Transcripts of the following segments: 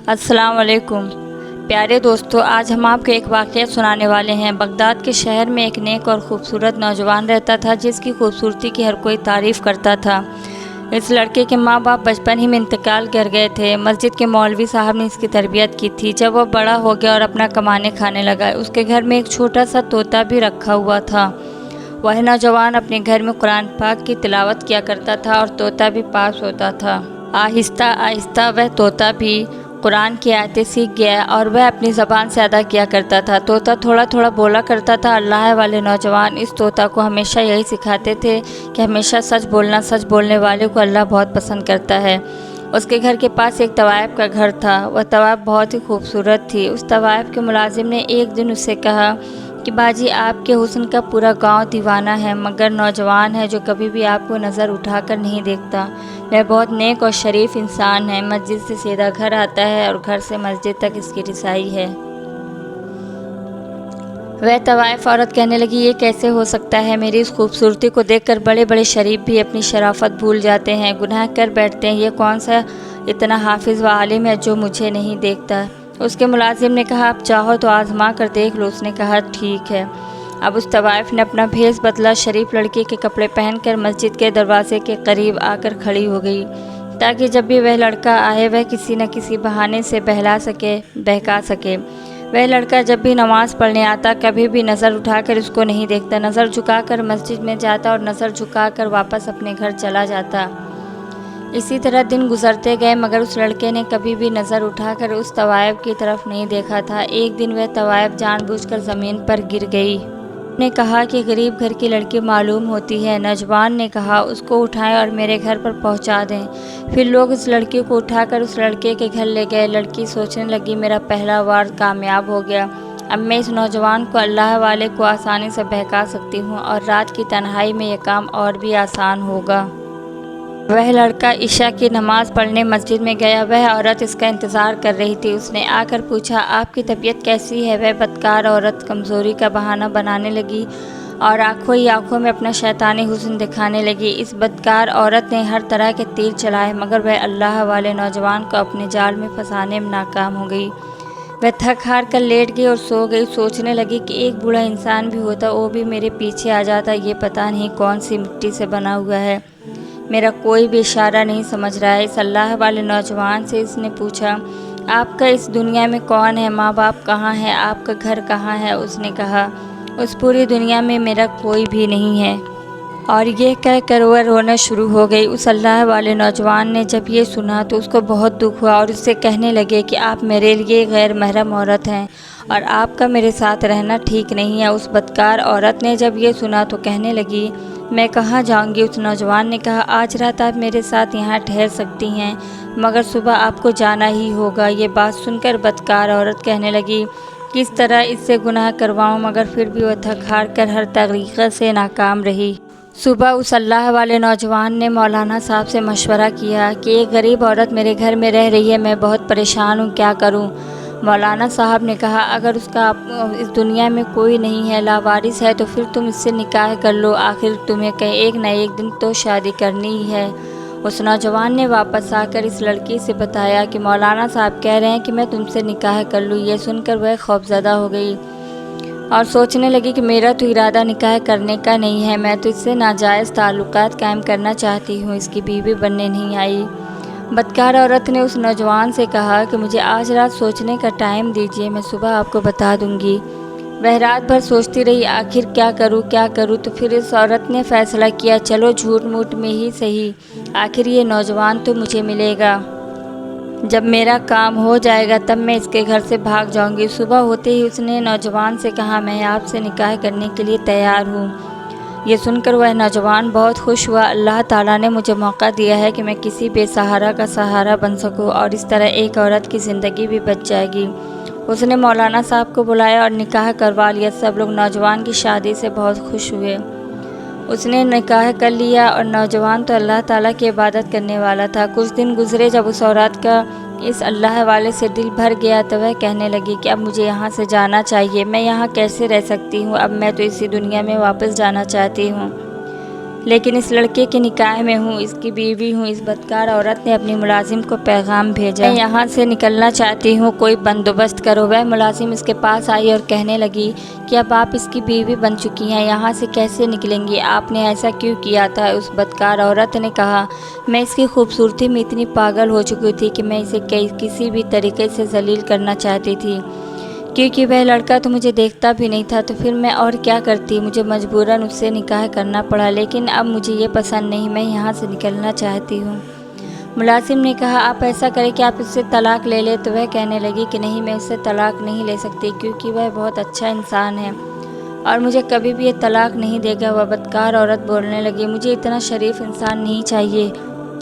السلام علیکم پیارے دوستو، آج ہم آپ کو ایک واقعہ سنانے والے ہیں۔ بغداد کے شہر میں ایک نیک اور خوبصورت نوجوان رہتا تھا جس کی خوبصورتی کی ہر کوئی تعریف کرتا تھا۔ اس لڑکے کے ماں باپ بچپن ہی میں انتقال کر گئے تھے۔ مسجد کے مولوی صاحب نے اس کی تربیت کی تھی۔ جب وہ بڑا ہو گیا اور اپنا کمانے کھانے لگا، اس کے گھر میں ایک چھوٹا سا طوطا بھی رکھا ہوا تھا۔ وہ نوجوان اپنے گھر میں قرآن پاک کی تلاوت کیا کرتا تھا اور طوطا بھی پاس ہوتا تھا۔ آہستہ آہستہ وہ طوطا بھی قرآن کی آیتیں سیکھ گیا اور وہ اپنی زبان سے ادا کیا کرتا تھا۔ طوطا تھوڑا تھوڑا بولا کرتا تھا۔ اللہ والے نوجوان اس طوطا کو ہمیشہ یہی سکھاتے تھے کہ ہمیشہ سچ بولنا، سچ بولنے والے کو اللہ بہت پسند کرتا ہے۔ اس کے گھر کے پاس ایک طوائف کا گھر تھا۔ وہ طوائف بہت ہی خوبصورت تھی۔ اس طوائف کے ملازم نے ایک دن اس سے کہا کہ باجی، آپ کے حسن کا پورا گاؤں دیوانہ ہے، مگر نوجوان ہے جو کبھی بھی آپ کو نظر اٹھا کر نہیں دیکھتا۔ وہ بہت نیک اور شریف انسان ہے، مسجد سے سیدھا گھر آتا ہے اور گھر سے مسجد تک اس کی رسائی ہے۔ وہ طوائف عورت کہنے لگی، یہ کیسے ہو سکتا ہے؟ میری اس خوبصورتی کو دیکھ کر بڑے بڑے شریف بھی اپنی شرافت بھول جاتے ہیں، گناہ کر بیٹھتے ہیں۔ یہ کون سا اتنا حافظ و عالم ہے جو مجھے نہیں دیکھتا؟ اس کے ملازم نے کہا، آپ چاہو تو آزما کر دیکھ لو۔ اس نے کہا، ٹھیک ہے۔ اب اس طوائف نے اپنا بھیس بدلا، شریف لڑکی کے کپڑے پہن کر مسجد کے دروازے کے قریب آ کر کھڑی ہو گئی تاکہ جب بھی وہ لڑکا آئے وہ کسی نہ کسی بہانے سے بہکا سکے۔ وہ لڑکا جب بھی نماز پڑھنے آتا کبھی بھی نظر اٹھا کر اس کو نہیں دیکھتا، نظر جھکا کر مسجد میں جاتا اور نظر جھکا کر واپس اپنے گھر چلا جاتا۔ اسی طرح دن گزرتے گئے مگر اس لڑکے نے کبھی بھی نظر اٹھا کر اس طوائف کی طرف نہیں دیکھا تھا۔ ایک دن وہ طوائف جان بوجھ کر زمین پر گر گئی۔ نے کہا کہ غریب گھر کی لڑکی معلوم ہوتی ہے۔ نوجوان نے کہا، اس کو اٹھائیں اور میرے گھر پر پہنچا دیں۔ پھر لوگ اس لڑکی کو اٹھا کر اس لڑکے کے گھر لے گئے۔ لڑکی سوچنے لگی، میرا پہلا وار کامیاب ہو گیا، اب میں اس نوجوان کو، اللہ والے کو آسانی سے بہکا سکتی ہوں اور رات کی تنہائی میں یہ کام اور بھی آسان ہوگا۔ وہ لڑکا عشاء کی نماز پڑھنے مسجد میں گیا۔ وہ عورت اس کا انتظار کر رہی تھی۔ اس نے آ کر پوچھا، آپ کی طبیعت کیسی ہے؟ وہ بدکار عورت کمزوری کا بہانہ بنانے لگی اور آنکھوں ہی آنکھوں میں اپنا شیطانی حسن دکھانے لگی۔ اس بدکار عورت نے ہر طرح کے تیر چلائے مگر وہ اللہ والے نوجوان کو اپنے جال میں پھنسانے میں ناکام ہو گئی۔ وہ تھک ہار کر لیٹ گئی اور سو گئی۔ سوچنے لگی کہ ایک بوڑھا انسان بھی ہوتا وہ بھی میرے پیچھے آ جاتا، یہ پتہ نہیں کون سی مٹی سے بنا ہوا ہے، میرا کوئی بھی اشارہ نہیں سمجھ رہا ہے۔ اس اللہ والے نوجوان سے اس نے پوچھا، آپ کا اس دنیا میں کون ہے؟ ماں باپ کہاں ہیں؟ آپ کا گھر کہاں ہے؟ اس نے کہا، اس پوری دنیا میں میرا کوئی بھی نہیں ہے۔ اور یہ کہہ کر وہ رونا شروع ہو گئی۔ اس اللہ والے نوجوان نے جب یہ سنا تو اس کو بہت دکھ ہوا اور اس سے کہنے لگے کہ آپ میرے لیے غیر محرم عورت ہیں اور آپ کا میرے ساتھ رہنا ٹھیک نہیں ہے۔ اس بدکار عورت نے جب یہ سنا تو کہنے لگی، میں کہاں جاؤں گی؟ اس نوجوان نے کہا، آج رات آپ میرے ساتھ یہاں ٹھہر سکتی ہیں مگر صبح آپ کو جانا ہی ہوگا۔ یہ بات سن کر بدکار عورت کہنے لگی، کس طرح اس سے گناہ کرواؤں؟ مگر پھر بھی وہ تھک ہار کر ہر طریقے سے ناکام رہی۔ صبح اس اللہ والے نوجوان نے مولانا صاحب سے مشورہ کیا کہ ایک غریب عورت میرے گھر میں رہ رہی ہے، میں بہت پریشان ہوں، کیا کروں؟ مولانا صاحب نے کہا، اگر اس کا اس دنیا میں کوئی نہیں ہے، لاوارث ہے، تو پھر تم اس سے نکاح کر لو، آخر تمہیں ایک نہ ایک دن تو شادی کرنی ہی ہے۔ اس نوجوان نے واپس آ کر اس لڑکی سے بتایا کہ مولانا صاحب کہہ رہے ہیں کہ میں تم سے نکاح کر لوں۔ یہ سن کر وہ خوفزدہ ہو گئی اور سوچنے لگی کہ میرا تو ارادہ نکاح کرنے کا نہیں ہے، میں تو اس سے ناجائز تعلقات قائم کرنا چاہتی ہوں، اس کی بیوی بننے نہیں آئی۔ بدکار عورت نے اس نوجوان سے کہا کہ مجھے آج رات سوچنے کا ٹائم دیجیے، میں صبح آپ کو بتا دوں گی۔ وہ رات بھر سوچتی رہی، آخر کیا کروں؟ تو پھر اس عورت نے فیصلہ کیا، چلو جھوٹ موٹ میں ہی صحیح، آخر یہ نوجوان تو مجھے ملے گا، جب میرا کام ہو جائے گا تب میں اس کے گھر سے بھاگ جاؤں گی۔ صبح ہوتے ہی اس نے نوجوان سے کہا، میں آپ سے نکاح کرنے کے لیے تیار ہوں۔ یہ سن کر وہ نوجوان بہت خوش ہوا، اللہ تعالیٰ نے مجھے موقع دیا ہے کہ میں کسی بے سہارا کا سہارا بن سکوں اور اس طرح ایک عورت کی زندگی بھی بچ جائے گی۔ اس نے مولانا صاحب کو بلایا اور نکاح کروا لیا۔ سب لوگ نوجوان کی شادی سے بہت خوش ہوئے۔ اس نے نکاح کر لیا اور نوجوان تو اللہ تعالیٰ کی عبادت کرنے والا تھا۔ کچھ دن گزرے، جب اس عورت کا اس اللہ والے سے دل بھر گیا تو وہ کہنے لگی کہ اب مجھے یہاں سے جانا چاہیے، میں یہاں کیسے رہ سکتی ہوں، اب میں تو اسی دنیا میں واپس جانا چاہتی ہوں۔ لیکن اس لڑکے کے نکاح میں ہوں، اس کی بیوی ہوں۔ اس بدکار عورت نے اپنی ملازم کو پیغام بھیجا، میں یہاں سے نکلنا چاہتی ہوں، کوئی بندوبست کرو۔ وہ ملازم اس کے پاس آئی اور کہنے لگی کہ اب آپ اس کی بیوی بن چکی ہیں، یہاں سے کیسے نکلیں گی؟ آپ نے ایسا کیوں کیا تھا؟ اس بدکار عورت نے کہا، میں اس کی خوبصورتی میں اتنی پاگل ہو چکی تھی کہ میں اسے کسی بھی طریقے سے ذلیل کرنا چاہتی تھی، کیونکہ وہ لڑکا تو مجھے دیکھتا بھی نہیں تھا، تو پھر میں اور کیا کرتی؟ مجھے مجبوراً اس سے نکاح کرنا پڑا، لیکن اب مجھے یہ پسند نہیں، میں یہاں سے نکلنا چاہتی ہوں۔ ملازم نے کہا، آپ ایسا کریں کہ آپ اس سے طلاق لے لیں۔ تو وہ کہنے لگی کہ نہیں، میں اس سے طلاق نہیں لے سکتی، کیونکہ وہ بہت اچھا انسان ہے اور مجھے کبھی بھی یہ طلاق نہیں دے گا۔ وہ بدکار عورت بولنے لگی، مجھے اتنا شریف انسان نہیں چاہیے،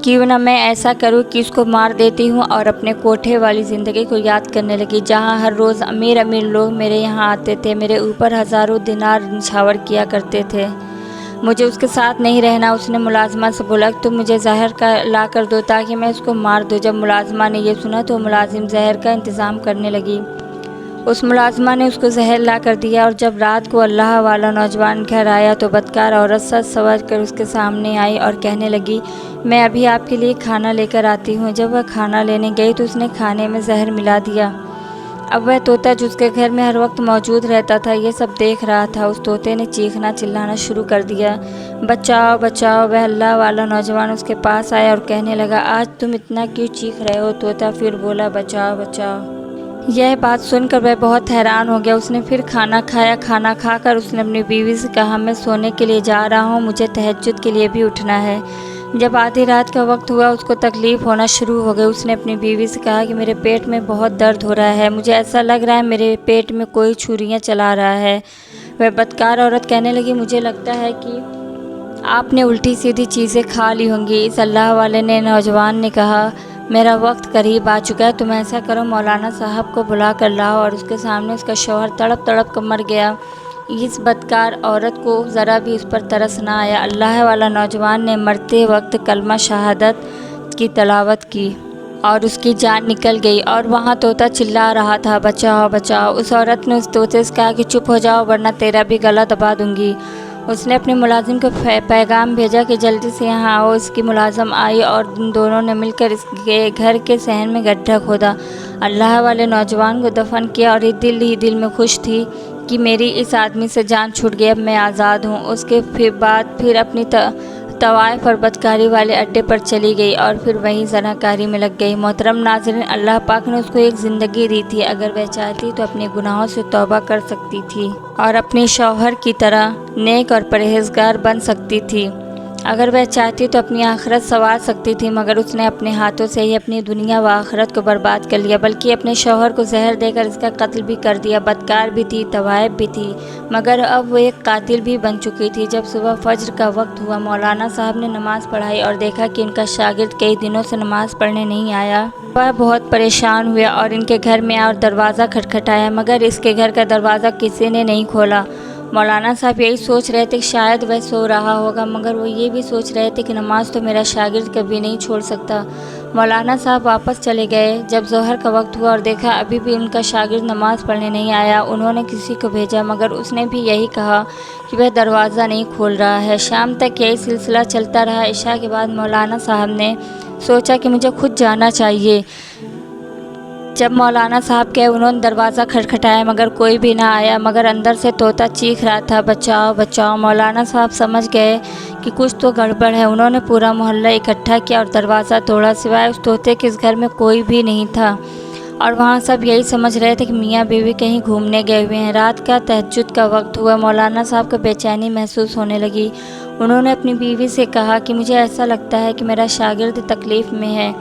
کیوں نہ میں ایسا کروں کہ اس کو مار دیتی ہوں، اور اپنے کوٹھے والی زندگی کو یاد کرنے لگی، جہاں ہر روز امیر امیر لوگ میرے یہاں آتے تھے، میرے اوپر ہزاروں دینار نچھاور کیا کرتے تھے، مجھے اس کے ساتھ نہیں رہنا۔ اس نے ملازمہ سے بولا کہ تم مجھے زہر کا لا کر دو تاکہ میں اس کو مار دوں۔ جب ملازمہ نے یہ سنا تو ملازم زہر کا انتظام کرنے لگی۔ اس ملازمہ نے اس کو زہر لا کر دیا، اور جب رات کو اللہ والا نوجوان گھر آیا تو بدکار عورت سج سنور کر اس کے سامنے آئی اور کہنے لگی، میں ابھی آپ کے لیے کھانا لے کر آتی ہوں۔ جب وہ کھانا لینے گئی تو اس نے کھانے میں زہر ملا دیا۔ اب وہ طوطا جو اس کے گھر میں ہر وقت موجود رہتا تھا یہ سب دیکھ رہا تھا۔ اس طوطے نے چیخنا چلانا شروع کر دیا، بچاؤ بچاؤ۔ وہ اللہ والا نوجوان اس کے پاس آیا اور کہنے لگا، آج تم اتنا کیوں چیخ رہے ہو؟ طوطا پھر بولا، بچاؤ بچاؤ۔ یہ بات سن کر وہ بہت حیران ہو گیا۔ اس نے پھر کھانا کھایا۔ کھانا کھا کر اس نے اپنی بیوی سے کہا، میں سونے کے لیے جا رہا ہوں، مجھے تہجد کے لیے بھی اٹھنا ہے۔ جب آدھی رات کا وقت ہوا اس کو تکلیف ہونا شروع ہو گئی۔ اس نے اپنی بیوی سے کہا کہ میرے پیٹ میں بہت درد ہو رہا ہے، مجھے ایسا لگ رہا ہے میرے پیٹ میں کوئی چھریاں چلا رہا ہے۔ وہ بدکار عورت کہنے لگی، مجھے لگتا ہے کہ آپ نے الٹی سیدھی چیزیں کھا لی ہوں گی۔ اس اللہ والے نے نوجوان نے کہا، میرا وقت قریب آ چکا ہے، تم ایسا کرو، مولانا صاحب کو بلا کر لاؤ۔ اور اس کے سامنے اس کا شوہر تڑپ تڑپ کر مر گیا۔ اس بدکار عورت کو ذرا بھی اس پر ترس نہ آیا۔ اللہ والا نوجوان نے مرتے وقت کلمہ شہادت کی تلاوت کی اور اس کی جان نکل گئی، اور وہاں طوطا چلا رہا تھا، بچاؤ بچاؤ۔ اس عورت نے اس طوطے سے کہا کہ چپ ہو جاؤ ورنہ تیرا بھی گلا دبا دوں گی۔ اس نے اپنے ملازم کو پیغام بھیجا کہ جلدی سے یہاں آؤ۔ اس کی ملازم آئی اور ان دونوں نے مل کر اس کے گھر کے صحن میں گڈھا کھودا، اللہ والے نوجوان کو دفن کیا، اور یہ دل ہی دل میں خوش تھی کہ میری اس آدمی سے جان چھوٹ گئی، اب میں آزاد ہوں۔ اس کے بعد پھر اپنی طوائف اور بدکاری والے اڈے پر چلی گئی اور پھر وہیں زناکاری میں لگ گئی۔ محترم ناظرین، اللہ پاک نے اس کو ایک زندگی دی تھی، اگر وہ چاہتی تو اپنے گناہوں سے توبہ کر سکتی تھی اور اپنے شوہر کی طرح نیک اور پرہیزگار بن سکتی تھی۔ اگر وہ چاہتی تو اپنی آخرت سنوار سکتی تھی، مگر اس نے اپنے ہاتھوں سے ہی اپنی دنیا و آخرت کو برباد کر لیا، بلکہ اپنے شوہر کو زہر دے کر اس کا قتل بھی کر دیا۔ بدکار بھی تھی، طوائف بھی تھی، مگر اب وہ ایک قاتل بھی بن چکی تھی۔ جب صبح فجر کا وقت ہوا، مولانا صاحب نے نماز پڑھائی اور دیکھا کہ ان کا شاگرد کئی دنوں سے نماز پڑھنے نہیں آیا۔ وہ بہت پریشان ہوئے اور ان کے گھر میں آیا اور دروازہ کھٹکھٹایا، مگر اس کے گھر کا دروازہ کسی نے نہیں کھولا۔ مولانا صاحب یہی سوچ رہے تھے کہ شاید وہ سو رہا ہوگا، مگر وہ یہ بھی سوچ رہے تھے کہ نماز تو میرا شاگرد کبھی نہیں چھوڑ سکتا۔ مولانا صاحب واپس چلے گئے۔ جب ظہر کا وقت ہوا اور دیکھا ابھی بھی ان کا شاگرد نماز پڑھنے نہیں آیا، انہوں نے کسی کو بھیجا، مگر اس نے بھی یہی کہا کہ وہ دروازہ نہیں کھول رہا ہے۔ شام تک یہی سلسلہ چلتا رہا۔ عشاء کے بعد مولانا صاحب نے سوچا کہ مجھے خود جانا چاہیے۔ جب مولانا صاحب گئے، انہوں نے دروازہ کھٹکھٹایا مگر کوئی بھی نہ آیا، مگر اندر سے طوطا چیخ رہا تھا، بچاؤ بچاؤ۔ مولانا صاحب سمجھ گئے کہ کچھ تو گڑبڑ ہے۔ انہوں نے پورا محلہ اکٹھا کیا اور دروازہ توڑا، سوائے اس طوطے کے اس گھر میں کوئی بھی نہیں تھا، اور وہاں سب یہی سمجھ رہے تھے کہ میاں بیوی کہیں گھومنے گئے ہوئے ہیں۔ رات کا تہجد کا وقت ہوا، مولانا صاحب کو بے چینی محسوس ہونے لگی۔ انہوں نے اپنی بیوی سے کہا کہ مجھے ایسا لگتا ہے کہ میرا شاگرد تکلیف میں ہے،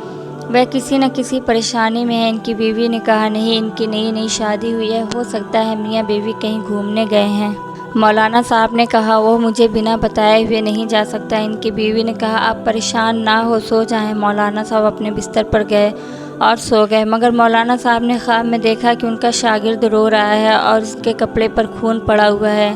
وہ کسی نہ کسی پریشانی میں ہے۔ ان کی بیوی نے کہا، نہیں، ان کی نئی نئی شادی ہوئی ہے، ہو سکتا ہے میاں بیوی کہیں گھومنے گئے ہیں۔ مولانا صاحب نے کہا، وہ مجھے بنا بتائے ہوئے نہیں جا سکتا۔ ان کی بیوی نے کہا، آپ پریشان نہ ہو، سو جائیں۔ مولانا صاحب اپنے بستر پر گئے اور سو گئے، مگر مولانا صاحب نے خواب میں دیکھا کہ ان کا شاگرد رو رہا ہے اور اس کے کپڑے پر خون پڑا ہوا ہے۔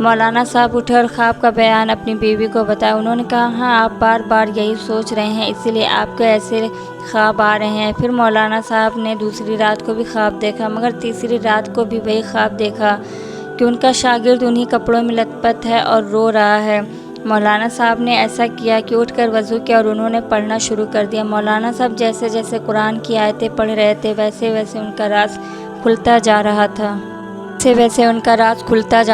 مولانا صاحب اٹھے اور خواب کا بیان اپنی بیوی کو بتایا۔ انہوں نے کہا، ہاں، آپ بار بار یہی سوچ رہے ہیں، اسی لیے آپ کو ایسے خواب آ رہے ہیں۔ پھر مولانا صاحب نے دوسری رات کو بھی خواب دیکھا، مگر تیسری رات کو بھی وہی خواب دیکھا کہ ان کا شاگرد انہی کپڑوں میں لت پت ہے اور رو رہا ہے۔ مولانا صاحب نے ایسا کیا کہ اٹھ کر وضو کیا اور انہوں نے پڑھنا شروع کر دیا۔ مولانا صاحب جیسے جیسے قرآن کی آیتیں پڑھ رہے تھے ویسے ویسے ان کا راز کھلتا جا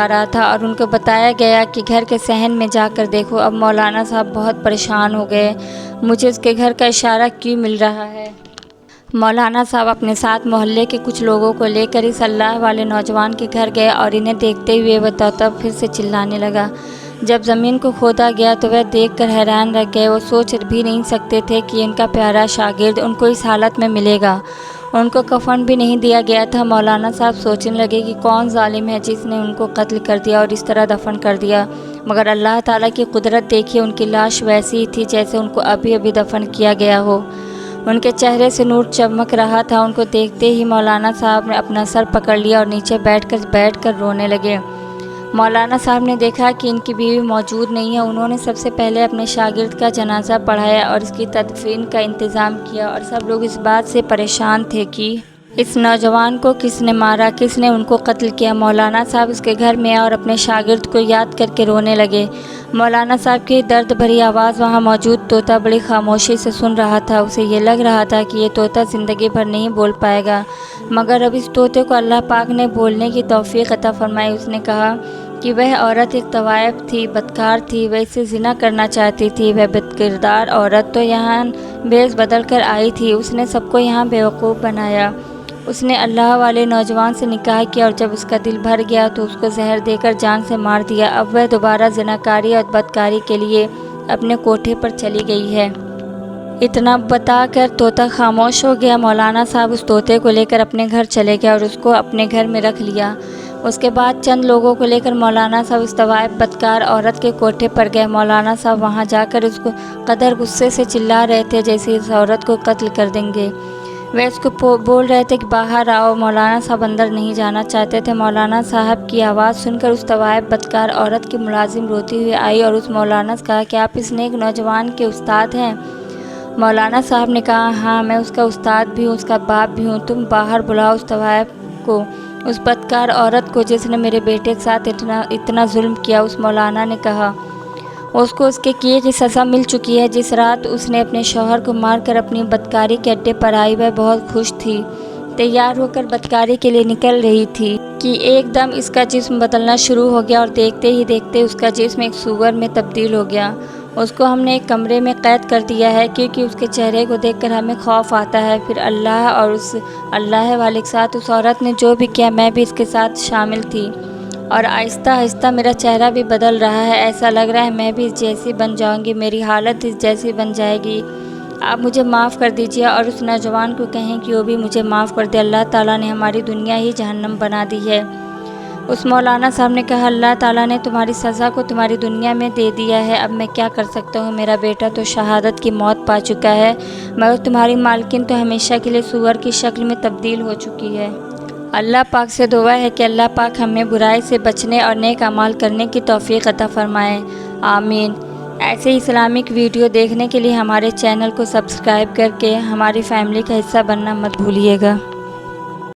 رہا تھا اور ان کو بتایا گیا کہ گھر کے صحن میں جا کر دیکھو۔ اب مولانا صاحب بہت پریشان ہو گئے، مجھے اس کے گھر کا اشارہ کیوں مل رہا ہے؟ مولانا صاحب اپنے ساتھ محلے کے کچھ لوگوں کو لے کر اس اللہ والے نوجوان کے گھر گئے اور انہیں دیکھتے ہوئے وہ طوطا پھر سے چلانے لگا۔ جب زمین کو کھودا گیا تو وہ دیکھ کر حیران رہ گئے، وہ سوچ بھی نہیں سکتے تھے کہ ان کا پیارا شاگرد ان کو اس حالت میں ملے گا۔ ان کو کفن بھی نہیں دیا گیا تھا۔ مولانا صاحب سوچنے لگے کہ کون ظالم ہے جس نے ان کو قتل کر دیا اور اس طرح دفن کر دیا، مگر اللہ تعالیٰ کی قدرت دیکھیے، ان کی لاش ویسی ہی تھی جیسے ان کو ابھی دفن کیا گیا ہو۔ ان کے چہرے سے نور چمک رہا تھا۔ ان کو دیکھتے ہی مولانا صاحب نے اپنا سر پکڑ لیا اور نیچے بیٹھ کر رونے لگے۔ مولانا صاحب نے دیکھا کہ ان کی بیوی موجود نہیں ہے۔ انہوں نے سب سے پہلے اپنے شاگرد کا جنازہ پڑھایا اور اس کی تدفین کا انتظام کیا، اور سب لوگ اس بات سے پریشان تھے کہ اس نوجوان کو کس نے مارا، کس نے ان کو قتل کیا۔ مولانا صاحب اس کے گھر میں اور اپنے شاگرد کو یاد کر کے رونے لگے۔ مولانا صاحب کی درد بھری آواز وہاں موجود طوطا بڑی خاموشی سے سن رہا تھا۔ اسے یہ لگ رہا تھا کہ یہ طوطا زندگی بھر نہیں بول پائے گا، مگر اب اس طوطے کو اللہ پاک نے بولنے کی توفیق عطا فرمائی۔ اس نے کہا کہ وہ عورت ایک طوائف تھی، بدکار تھی، وہ اس سے زنا کرنا چاہتی تھی۔ وہ بد کردار عورت تو یہاں بیس بدل کر آئی تھی، اس نے سب کو یہاں بیوقوف بنایا۔ اس نے اللہ والے نوجوان سے نکاح کیا اور جب اس کا دل بھر گیا تو اس کو زہر دے کر جان سے مار دیا۔ اب وہ دوبارہ زناکاری اور بدکاری کے لیے اپنے کوٹھے پر چلی گئی ہے۔ اتنا بتا کر طوطا خاموش ہو گیا۔ مولانا صاحب اس طوطے کو لے کر اپنے گھر چلے گئے اور اس کو اپنے گھر میں رکھ لیا۔ اس کے بعد چند لوگوں کو لے کر مولانا صاحب اس طوائف بدکار عورت کے کوٹھے پر گئے۔ مولانا صاحب وہاں جا کر اس کو قدر غصے سے چلا رہے تھے جیسے اس عورت کو قتل کر دیں گے۔ وہ اس کو بول رہے تھے کہ باہر آؤ۔ مولانا صاحب اندر نہیں جانا چاہتے تھے۔ مولانا صاحب کی آواز سن کر اس طوائف بدکار عورت کی ملازم روتی ہوئی آئی اور اس مولانا سے کہا کہ آپ اس نیک نوجوان کے استاد ہیں؟ مولانا صاحب نے کہا ہاں، میں اس کا استاد بھی ہوں، اس کا باپ بھی ہوں۔ تم باہر بلاؤ اس طوائف کو، اس بدکار عورت کو جس نے میرے بیٹے کے ساتھ اتنا ظلم کیا۔ اس مولانا نے کہا اس کو اس کے کیے کی سزا مل چکی ہے۔ جس رات اس نے اپنے شوہر کو مار کر اپنی بدکاری کے اڈے پر آئی، وہ بہت خوش تھی، تیار ہو کر بدکاری کے لیے نکل رہی تھی کہ ایک دم اس کا جسم بدلنا شروع ہو گیا اور دیکھتے ہی دیکھتے اس کا جسم ایک سور میں تبدیل ہو گیا۔ اس کو ہم نے ایک کمرے میں قید کر دیا ہے کیونکہ اس کے چہرے کو دیکھ کر ہمیں خوف آتا ہے۔ پھر اللہ اور اس اللہ والے کے ساتھ اس عورت نے جو بھی کیا، میں بھی اس کے ساتھ شامل تھی، اور آہستہ آہستہ میرا چہرہ بھی بدل رہا ہے۔ ایسا لگ رہا ہے میں بھی اس جیسی بن جاؤں گی، میری حالت اس جیسی بن جائے گی۔ آپ مجھے معاف کر دیجیے اور اس نوجوان کو کہیں کہ وہ بھی مجھے معاف کر دے۔ اللہ تعالیٰ نے ہماری دنیا ہی جہنم بنا دی ہے۔ اس مولانا صاحب نے کہا اللہ تعالیٰ نے تمہاری سزا کو تمہاری دنیا میں دے دیا ہے، اب میں کیا کر سکتا ہوں؟ میرا بیٹا تو شہادت کی موت پا چکا ہے، مگر تمہاری مالکن تو ہمیشہ کے لیے سور کی شکل میں تبدیل ہو چکی ہے۔ اللہ پاک سے دعا ہے کہ اللہ پاک ہمیں برائی سے بچنے اور نیک اعمال کرنے کی توفیق عطا فرمائے، آمین۔ ایسے ہی اسلامک ویڈیو دیکھنے کے لیے ہمارے چینل کو سبسکرائب کر کے ہماری فیملی کا حصہ بننا مت بھولیے گا۔